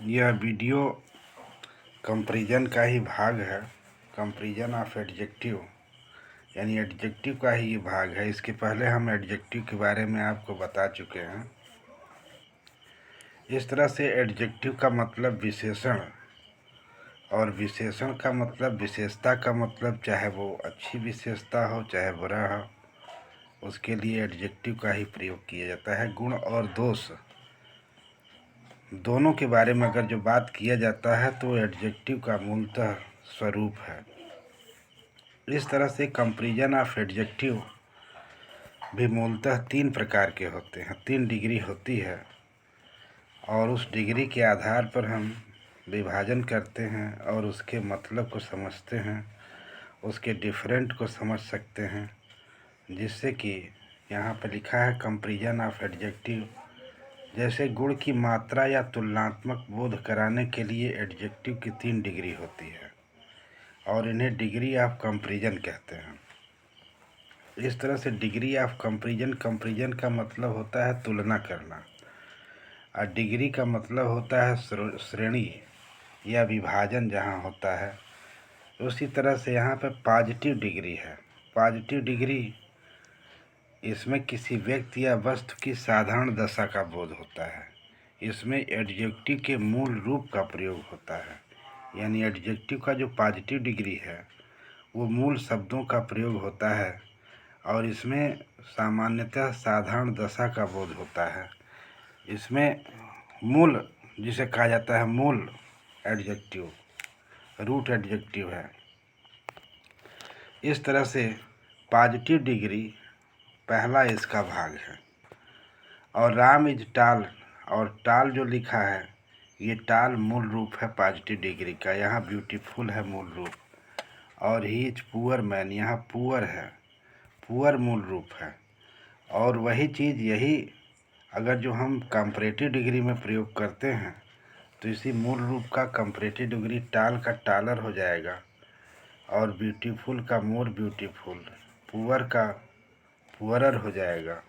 यह video comparison का ही भाग है। कंपैरिजन ऑफ एडजेक्टिव यानी एडजेक्टिव का ही भाग है। इसके पहले हम एडजेक्टिव के बारे में आपको बता चुके हैं। इस तरह से एडजेक्टिव का मतलब विशेषण और विशेषण का मतलब विशेषता का मतलब, चाहे वो अच्छी विशेषता हो चाहे बुरा हो, उसके लिए एडजेक्टिव का ही प्रयोग किया जाता है। गुण और दोष दोनों के बारे में अगर जो बात किया जाता है तो एडजेक्टिव का मूलतः स्वरूप है। इस तरह से कंपैरिजन ऑफ एडजेक्टिव भी मूलतः 3 प्रकार के होते हैं, 3 डिग्री होती है और उस डिग्री के आधार पर हम विभाजन करते हैं और उसके मतलब को समझते हैं, उसके डिफरेंट को समझ सकते हैं। जिससे कि यहाँ पर लिखा है कंपैरिजन ऑफ एडजेक्टिव, जैसे गुण की मात्रा या तुलनात्मक बोध कराने के लिए एडजेक्टिव की 3 डिग्री होती है और इन्हें डिग्री ऑफ कंपैरिजन कहते हैं। इस तरह से डिग्री ऑफ कंपैरिजन का मतलब होता है तुलना करना और डिग्री का मतलब होता है श्रेणी या विभाजन जहाँ होता है। उसी तरह से यहाँ पर पॉजिटिव डिग्री है। पॉजिटिव डिग्री, इसमें किसी व्यक्ति या वस्तु की साधारण दशा का बोध होता है। इसमें एडजेक्टिव के मूल रूप का प्रयोग होता है, यानी एडजेक्टिव का जो पॉजिटिव डिग्री है वो मूल शब्दों का प्रयोग होता है और इसमें सामान्यतः साधारण दशा का बोध होता है। इसमें मूल, जिसे कहा जाता है मूल एडजेक्टिव, रूट एडजेक्टिव है। इस तरह से पॉजिटिव डिग्री पहला इसका भाग है। और राम इज टाल, और टाल जो लिखा है ये टाल मूल रूप है पॉजिटिव डिग्री का। यहाँ ब्यूटीफुल है मूल रूप, और ही इज पुअर मैन, यहाँ पुअर है, पुअर मूल रूप है। और वही चीज़ यही अगर जो हम कंपैरेटिव डिग्री में प्रयोग करते हैं तो इसी मूल रूप का कंपैरेटिव डिग्री टाल का टालर हो जाएगा और ब्यूटीफुल का मोर ब्यूटीफुल, पुअर का पुअरर हो जाएगा।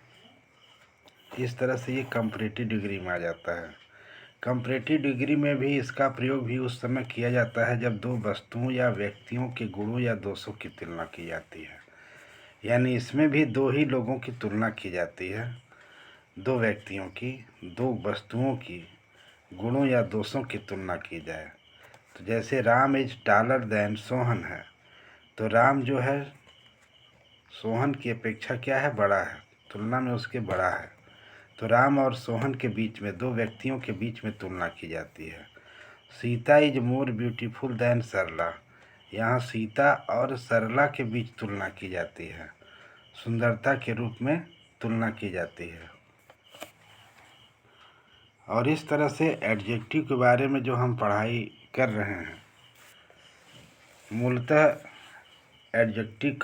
इस तरह से ये कंपैरेटिव डिग्री में आ जाता है। कंपैरेटिव डिग्री में भी इसका प्रयोग भी उस समय किया जाता है जब 2 वस्तुओं या व्यक्तियों के गुणों या दोषों की तुलना की जाती है। यानी इसमें भी 2 ही लोगों की तुलना की जाती है, 2 व्यक्तियों की, 2 वस्तुओं की गुणों या दोषों की तुलना की जाए। तो जैसे Ram is taller than Sohan है, तो राम जो है सोहन की अपेक्षा क्या है, बड़ा है, तुलना में उसके बड़ा है। तो राम और सोहन के बीच में, 2 व्यक्तियों के बीच में तुलना की जाती है। Sita is more beautiful than Sarla, यहाँ सीता और सरला के बीच तुलना की जाती है, सुंदरता के रूप में तुलना की जाती है। और इस तरह से एडजेक्टिव के बारे में जो हम पढ़ाई कर रहे हैं, मूलतः एडजेक्टिव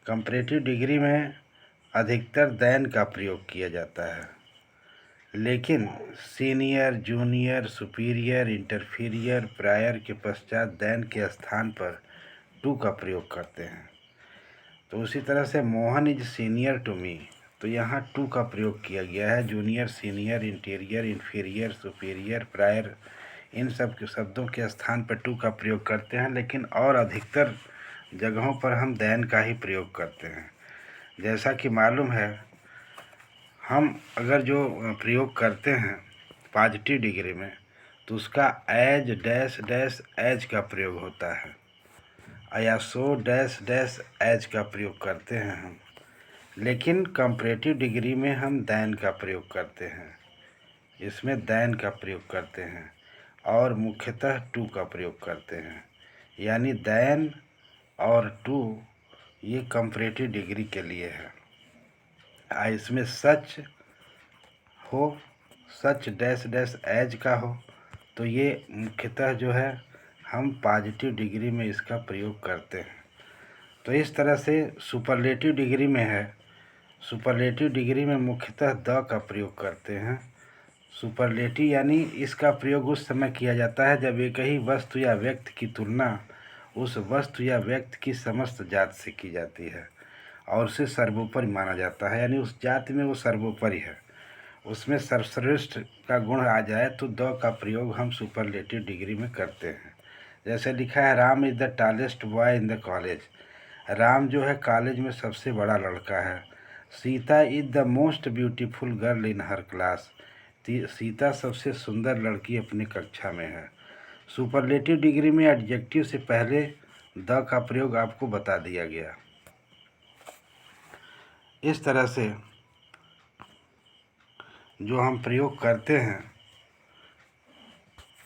कंपैरेटिव डिग्री में अधिकतर देन का प्रयोग किया जाता है, लेकिन सीनियर, जूनियर, सुपीरियर, इंटरफीरियर, प्रायर के पश्चात देन के स्थान पर टू का प्रयोग करते हैं। तो उसी तरह से Mohan is senior to me, तो यहाँ टू का प्रयोग किया गया है। Junior, senior, interior, inferior, superior, prior, इन सब के शब्दों के स्थान पर टू का प्रयोग करते हैं, लेकिन और अधिकतर जगहों पर हम देन का ही प्रयोग करते हैं। जैसा कि मालूम है, हम अगर जो प्रयोग करते हैं पॉजिटिव डिग्री में तो उसका एज डैश डैश एज का प्रयोग होता है, या सो डैश डैश एज का प्रयोग करते हैं हम। लेकिन कंपैरेटिव डिग्री में हम दैन का प्रयोग करते हैं, इसमें दैन का प्रयोग करते हैं और मुख्यतः टू का प्रयोग करते हैं। यानी दैन और टू ये कंपैरेटिव डिग्री के लिए है। इसमें सच हो, सच डैश डैश एज का हो, तो ये मुख्यतः जो है हम पॉजिटिव डिग्री में इसका प्रयोग करते हैं। तो इस तरह से सुपरलेटिव डिग्री में है, सुपरलेटिव डिग्री में मुख्यतः द का प्रयोग करते हैं। सुपरलेटिव यानी इसका प्रयोग उस समय किया जाता है जब एक ही वस्तु या व्यक्ति की तुलना उस वस्तु या व्यक्ति की समस्त जात से की जाती है और उसे सर्वोपरि माना जाता है, यानी उस जाति में वो सर्वोपरि है। उसमें सर्वश्रेष्ठ का गुण आ जाए तो द का प्रयोग हम सुपरलेटिव डिग्री में करते हैं। जैसे लिखा है, Ram is the tallest boy in the college. Ram जो है कॉलेज में सबसे बड़ा लड़का है। Sita is the most beautiful girl in her class. Sita सबसे सुंदर लड़की अपनी कक्षा में है। सुपरलेटिव डिग्री में एडजेक्टिव से पहले द का प्रयोग आपको बता दिया गया। इस तरह से जो हम प्रयोग करते हैं,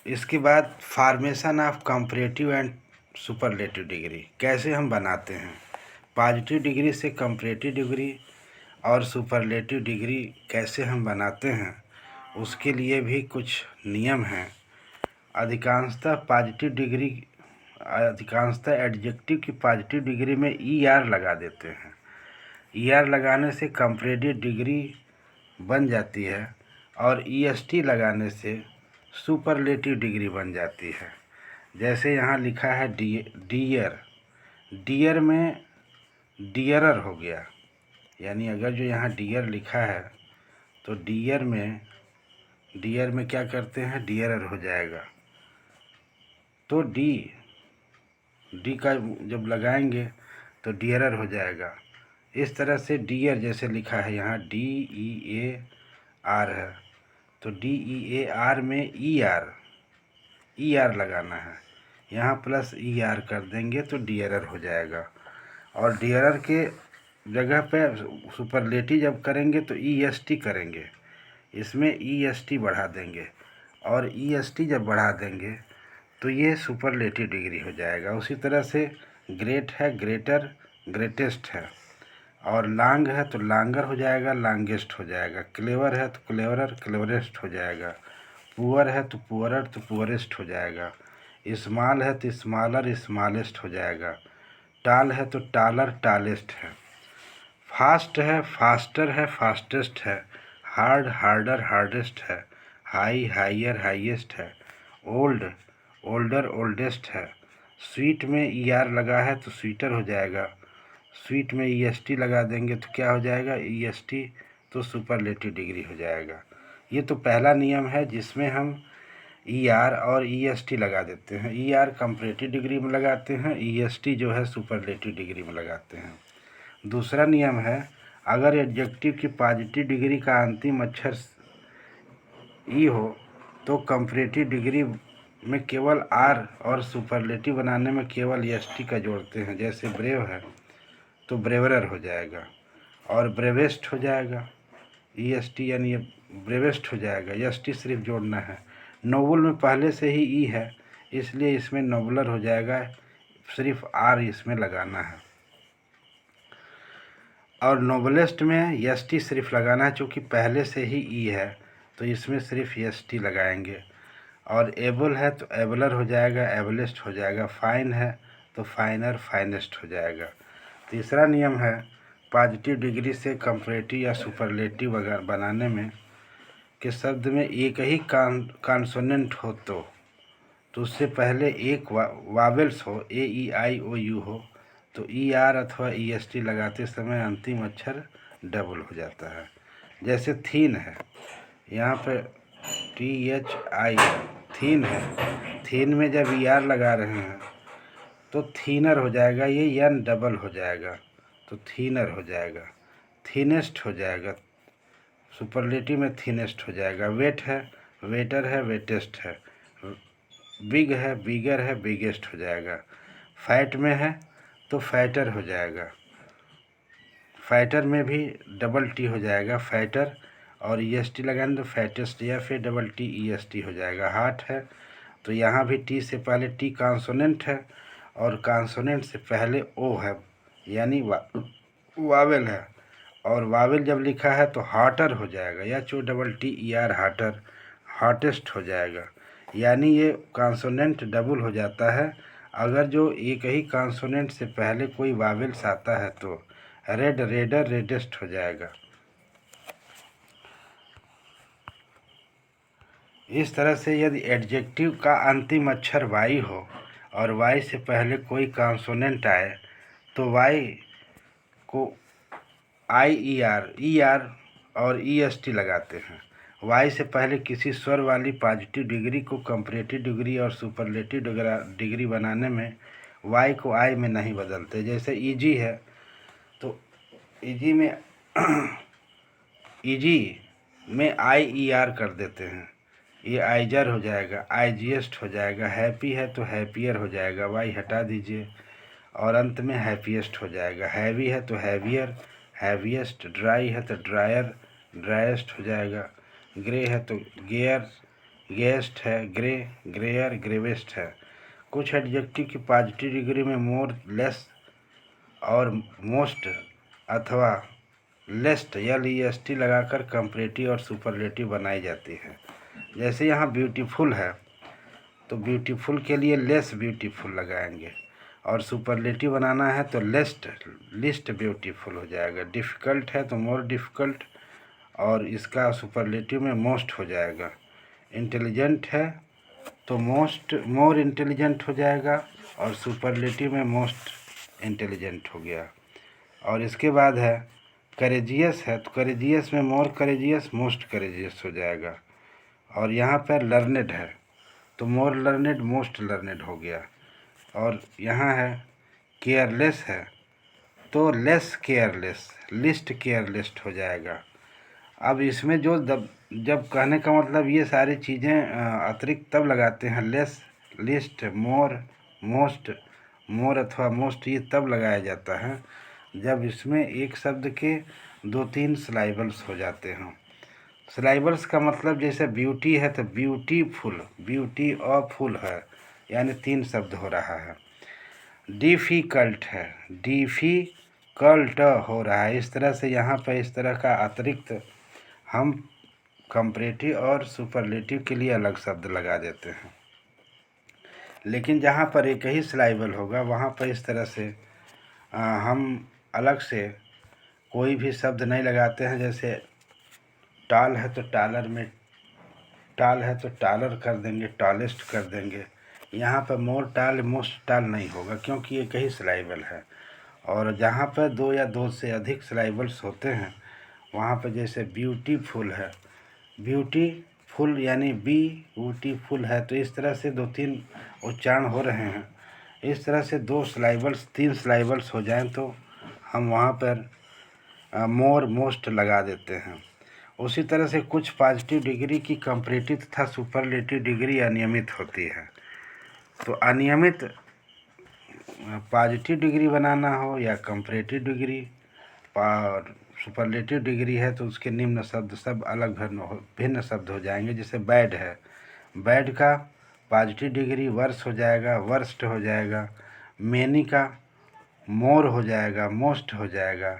इसके बाद formation of comparative and superlative degree कैसे हम बनाते हैं। पॉजिटिव डिग्री से कंपैरेटिव डिग्री और सुपरलेटिव डिग्री कैसे हम बनाते हैं, उसके लिए भी कुछ नियम हैं। अधिकांशतः एडजेक्टिव की पॉजिटिव डिग्री में ER लगा देते हैं। ER लगाने से कंपैरेटिव डिग्री बन जाती है और EST लगाने से सुपरलेटिव डिग्री बन जाती है। जैसे यहाँ लिखा है डियर, डियर में डियरर हो गया, यानी अगर जो यहाँ डियर लिखा है तो डियर में क्या करते हैं, डियरर हो जाएगा। तो डी का जब लगाएंगे तो डियरर हो जाएगा। इस तरह से डियर जैसे लिखा है यहाँ DEAR है, तो DEAR में ER लगाना है, यहाँ प्लस ER कर देंगे तो डियरर हो जाएगा। और डियरर के जगह पे सुपरलेटिव जब करेंगे तो EST करेंगे, इसमें EST बढ़ा देंगे, और EST जब बढ़ा देंगे तो ये सुपरलेटिव डिग्री हो जाएगा। उसी तरह से ग्रेट है ग्रेटर, ग्रेटेस्ट है, और लॉन्ग है तो लॉन्गर हो जाएगा, लॉन्गेस्ट हो जाएगा। क्लेवर है तो क्लेवरर, क्लेवरेस्ट हो जाएगा। पुअर है तो पुअरर, तो पुअरेस्ट हो जाएगा। स्मॉल है तो स्मॉलर, स्मॉलेस्ट हो जाएगा। टाल है तो टालर, टालेस्ट है। फास्ट है फास्टर है, फास्टेस्ट है। हार्ड, हार्डर, हार्डेस्ट है। हाई, हाइयर, हाईएस्ट है। ओल्ड, ओल्डर, ओल्डेस्ट है। स्वीट में ER लगा है तो स्वीटर हो जाएगा। स्वीट में EST लगा देंगे तो क्या हो जाएगा, EST, तो सुपरलेटिव डिग्री हो जाएगा। ये तो पहला नियम है जिसमें हम ER और EST लगा देते हैं। ER कंपैरेटिव डिग्री में लगाते हैं, EST जो है सुपरलेटिव डिग्री में लगाते हैं। दूसरा नियम है, अगर एडजेक्टिव की पॉजिटिव डिग्री का अंतिम अक्षर E हो तो कंपैरेटिव डिग्री में केवल R और सुपरलेटिव बनाने में केवल EST का जोड़ते हैं। जैसे ब्रेव है तो ब्रेवरर हो जाएगा, और ब्रेवेस्ट हो जाएगा, EST यानी ब्रेवेस्ट हो जाएगा, EST सिर्फ जोड़ना है। नोबल में पहले से ही E है, इसलिए इसमें नोबलर हो जाएगा, सिर्फ R इसमें लगाना है। और नोबलेस्ट में EST सिर्फ लगाना है, चूँकि पहले से ही E है तो इसमें सिर्फ EST लगाएंगे। और एबल है तो एबलर हो जाएगा, एबलेस्ट हो जाएगा। फाइन है तो फाइनर, फाइनेस्ट हो जाएगा। तीसरा नियम है, पॉजिटिव डिग्री से कंपैरेटिव या सुपरलेटिव बनाने में कि शब्द में एक ही कॉन्सोनेंट हो तो उससे पहले एक वावेल्स हो, AEIOU हो, तो ER अथवा EST लगाते समय अंतिम अक्षर डबल हो जाता है। जैसे थीन है, यहाँ पे THI थीन है, थीन में जब ER लगा रहे हैं तो थीनर हो जाएगा, ये N डबल हो जाएगा तो थीनर हो जाएगा। थीनेस्ट हो जाएगा, सुपरलेटिव में थीनेस्ट हो जाएगा। वेट है, वेटर है, वेटेस्ट है। बिग है, बिगर है, बिगेस्ट हो जाएगा। फैट में है तो फैटर हो जाएगा, फैटर में भी डबल T हो जाएगा, फैटर, और EST लगाएंगे तो फैटेस्ट, या फिर डबल T EST हो जाएगा। हार्ट है तो यहाँ भी T से पहले T कॉन्सोनेंट है, और कॉन्सोनेंट से पहले O है, यानी वावेल है, और वावेल जब लिखा है तो हार्टर हो जाएगा, या चो डबल TER हार्टर, हॉटेस्ट हो जाएगा। यानी ये कॉन्सोनेंट डबल हो जाता है अगर जो एक ही कॉन्सोनेंट से पहले कोई वावेल्स आता है तो। रेड, रेडर, रेडेस्ट हो जाएगा। इस तरह से यदि एडजेक्टिव का अंतिम अक्षर Y हो और Y से पहले कोई कॉन्सोनेंट आए तो Y को ER और EST लगाते हैं। वाई से पहले किसी स्वर वाली पॉजिटिव डिग्री को कंपैरेटिव डिग्री और सुपरलेटिव डिग्री बनाने में वाई को आई में नहीं बदलते। जैसे ईजी है तो ईजी में ईजी में आई ई आर कर देते हैं, ये आइजर हो जाएगा, आइजिएस्ट हो जाएगा। हैप्पी है तो हैप्पियर हो जाएगा, वाई हटा दीजिए और अंत में हैप्पीएस्ट हो जाएगा। हैवी है तो हैवियर, हैवीएस्ट। ड्राई है तो ड्रायर, ड्राइएस्ट हो जाएगा। ग्रे है तो गेयर, गेस्ट है। ग्रे, ग्रेयर, ग्रेवेस्ट है। कुछ एडजेक्टिव की पॉजिटिव डिग्री में मोर, लेस और मोस्ट अथवा लेस्ट LEST लगाकर कंपैरेटिव और सुपरलेटिव बनाई जाती है। जैसे यहाँ ब्यूटीफुल है तो ब्यूटीफुल के लिए लेस ब्यूटीफुल लगाएंगे, और सुपरलेटिव बनाना है तो लिस्ट ब्यूटीफुल हो जाएगा। डिफ़िकल्ट है तो मोर डिफ़िकल्ट, और इसका सुपरलेटिव में मोस्ट हो जाएगा। इंटेलिजेंट है तो मोर इंटेलिजेंट हो जाएगा, और सुपरलेटिव में मोस्ट इंटेलिजेंट हो गया। और इसके बाद है करेजियस है तो करेजियस में मोर करेजियस, मोस्ट करेजियस हो जाएगा। और यहाँ पर लर्नेड है तो मोर लर्नेड, मोस्ट लर्नेड हो गया। और यहाँ है केयरलेस है तो लेस केयरलेस, लिस्ट केयरलेस्ट हो जाएगा। अब इसमें जो जब कहने का मतलब ये सारी चीज़ें अतिरिक्त तब लगाते हैं, लेस, लिस्ट, मोर, मोस्ट, मोर अथवा मोस्ट, ये तब लगाया जाता है जब इसमें एक शब्द के 2-3 सिलाइबल्स हो जाते हैं। सिलाइबल्स का मतलब जैसे ब्यूटी है तो ब्यूटीफुल, ब्यूटी और फुल है, यानी 3 शब्द हो रहा है। डिफ़िकल्ट है, डिफ़िकल्ट हो रहा है। इस तरह से यहाँ पर इस तरह का अतिरिक्त हम कंपैरेटिव और सुपरलेटिव के लिए अलग शब्द लगा देते हैं। लेकिन जहाँ पर एक ही सिलाइबल होगा वहाँ पर इस तरह से हम अलग से कोई भी शब्द नहीं लगाते हैं। जैसे टाल है तो टालर में टाल है तो टालर कर देंगे, टॉलेस्ट कर देंगे। यहाँ पर मोर टाल, मोस्ट टाल नहीं होगा क्योंकि एक ही सिलाइबल है। और जहाँ पर 2 या 2 से अधिक सिलाइबल्स होते हैं वहाँ पर जैसे ब्यूटीफुल है, ब्यूटीफुल यानी ब्यूटीफुल है, तो इस तरह से 2-3 उच्चारण हो रहे हैं। इस तरह से 2 सिलाइबल्स 3 सिलाइबल्स हो जाएं तो हम वहाँ पर मोर, मोस्ट लगा देते हैं। उसी तरह से कुछ पॉजिटिव डिग्री की कंपैरेटिव तथा सुपरलेटिव डिग्री अनियमित होती है। तो अनियमित पॉजिटिव डिग्री बनाना हो या कंपैरेटिव डिग्री और सुपरलेटिव डिग्री है तो उसके निम्न शब्द सब अलग भिन्न शब्द हो जाएंगे। जैसे बैड है, बैड का पॉजिटिव डिग्री वर्स हो जाएगा, वर्स्ट हो जाएगा। मैनी का मोर हो जाएगा, मोस्ट हो जाएगा।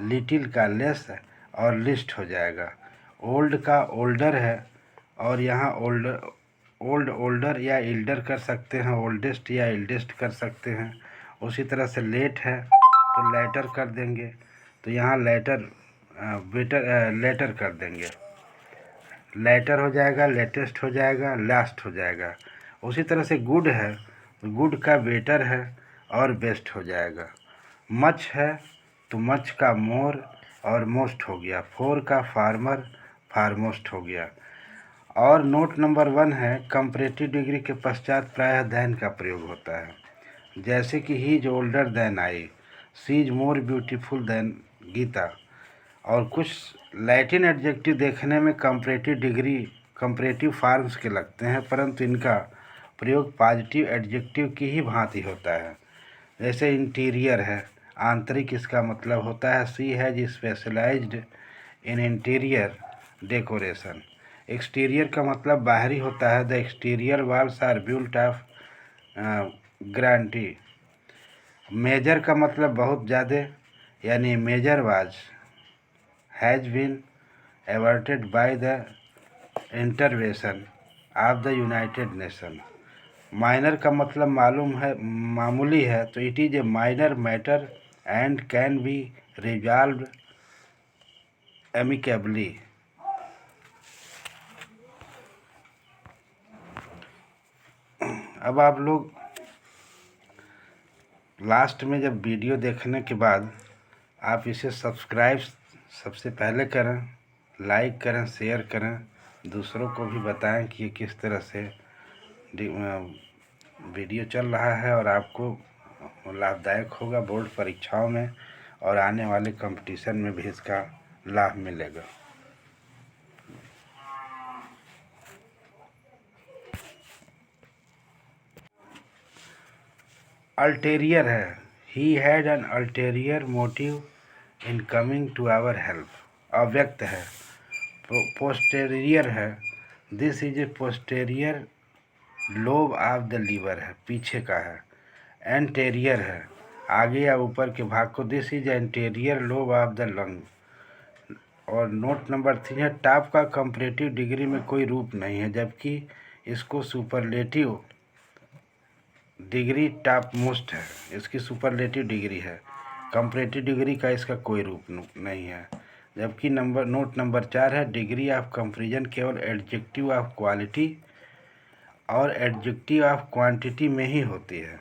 लिटिल का लेस और लिस्ट हो जाएगा। ओल्ड का ओल्डर है, और यहाँ ओल्डर या एल्डर कर सकते हैं, ओल्डेस्ट या एल्डेस्ट कर सकते हैं। उसी तरह से लेट है तो लेटर कर देंगे, तो यहाँ लेटर कर देंगे। लेटर हो जाएगा, लेटेस्ट हो जाएगा, लास्ट हो जाएगा। उसी तरह से गुड है, गुड का बेटर है और बेस्ट हो जाएगा। मच है तो मच का मोर और मोस्ट हो गया। फोर का फार्मर, फारमोस्ट हो गया। और नोट नंबर 1 है कंपैरेटिव डिग्री के पश्चात प्रायः देन का प्रयोग होता है। जैसे कि he is older than I, she is more beautiful than Geeta. और कुछ लैटिन एडजेक्टिव देखने में कंपैरेटिव फॉर्म्स के लगते हैं, परंतु इनका प्रयोग पॉजिटिव एडजेक्टिव की ही भांति होता है। जैसे इंटीरियर है, आंतरिक इसका मतलब होता है। She has specialized in interior decoration. Exterior का मतलब बाहरी होता है। The exterior walls are built of granite. Major का मतलब बहुत ज़्यादा, यानी major was has been averted by the intervention of the United Nation. Minor का मतलब मामूली है, तो it is a minor matter and can be resolved amicably. अब आप लोग लास्ट में जब वीडियो देखने के बाद आप इसे सब्सक्राइब सबसे पहले करें, लाइक करें, शेयर करें दूसरों को भी बताएं कि ये किस तरह से वीडियो चल रहा है और आपको लाभदायक होगा बोर्ड परीक्षाओं में और आने वाले कंपटीशन में भी इसका लाभ मिलेगा। अल्टेरियर है, he had an ulterior motive in coming to our help. अव्यक्त है। पोस्टेरियर है, this is a posterior lobe of the liver है, पीछे का है। एंटेरियर है, आगे या ऊपर के भाग को, this is anterior lobe of the lung. और नोट नंबर 3 है, टॉप का कंपैरेटिव डिग्री में कोई रूप नहीं है, जबकि इसको सुपरलेटिव डिग्री टॉप मोस्ट है, इसकी सुपरलेटिव डिग्री है। कंपैरेटिव डिग्री का इसका कोई रूप नहीं है। जबकि नोट नंबर 4 है, डिग्री ऑफ कंपैरिजन केवल एडजेक्टिव ऑफ क्वालिटी और एडजेक्टिव ऑफ क्वांटिटी में ही होती है।